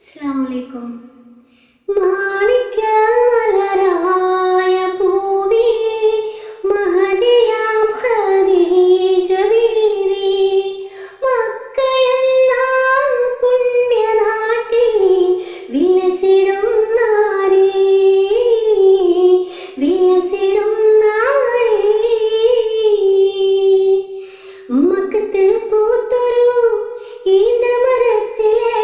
അസ്സലാമു അലൈക്കും. മാണിക്യമലരായ പൂവി മഹദിയാം ഖദീജ ബീവി മക്കയെന്ന പുണ്യനാട്ടിൽ വിലസിടും നാരി മക്കത്ത് പൂത്തൊരു ഈന്തമരത്തിലെ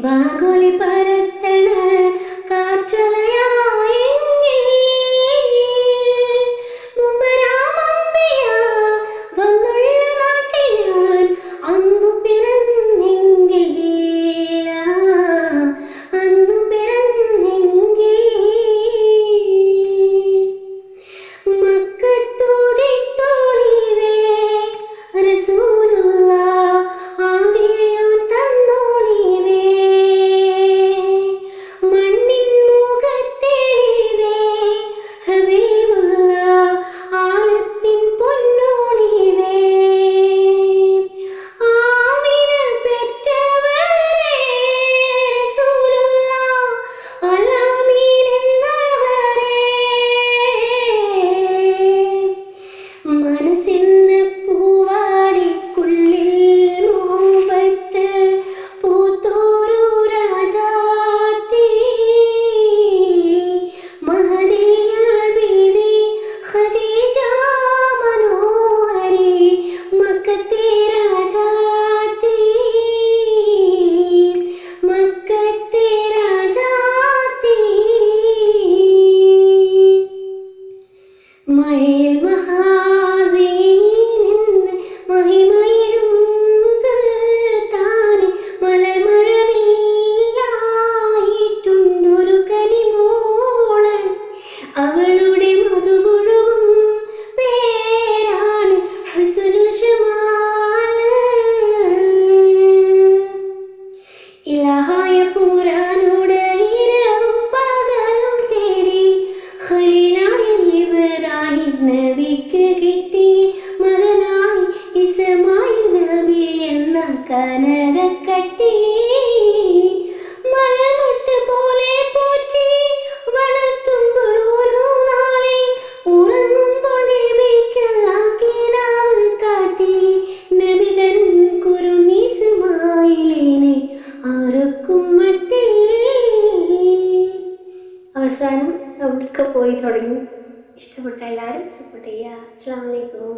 ബാഗോലി പരത്തണ കാറ്റലയായെങ്കിൽ മുമ്പരാമമ്പിയ വന്നുള്ള നാട്ടിൽ ഞാൻ അന്നു പിറന്നെങ്കിൽ മക്കത്തൂതി തോളിവേ റസൂലുള്ള ആദിയോ തന്നോളിവേ മണ്ണിൻ മുഖത്തേളിവേ ഹബീബുള്ള ആലത്തിൻ പൊന്നോളിവേ ആമിന പെറ്റവരെ റസൂലുള്ള അലാമീൻ എന്നവരെ മനസ്സിന്ന പൂവാടിക്കുള്ളിൽ മുഹബത്ത് പൂത്തോരു രാജാത്തി മഹദിയ ബീവി ഖദീജ മനോഹരി മക്കത്തെ രാജാത്തി മക്കത്തെ രാജാത്തി മയിൽ മഹാസീനിന്ന് മഹിമയിലും സുൽത്താന് മലർമഴവില്ലായിട്ടുണ്ടൊരു കനിമോള് അവളുടെ മധുപുഴകും പേരാണ് ഹുസ്നുൽ ജമാല് ഇലാഹായ പുരാനോട് ഇരവും പകലും തേടി ഖലീലായ ഇബ്രാഹിം നബിക്ക് കിട്ടി മകനായി ഇസ്മായിൽ നബി എന്ന കനകക്കട്ടി മലമുട്ട് പോലെ പോറ്റി വളർത്തുമ്പോൾ ഓരോ നാളിൽ ഉറങ്ങുമ്പോൾ നബിക്കല്ലാക്കിനാവ് കാട്ടി നബിതൻ കുരുന്ന് ഇസ്മായിലിനെ ആർക്കും മട്ടിൽ. അവസാനം സൗണ്ടൊക്കെ പോയി തുടങ്ങി. ഇഷ്ടപ്പെട്ട എല്ലാവരും സപ്പോർട്ട് ചെയ്യുക. അസ്സലാമു അലൈക്കും.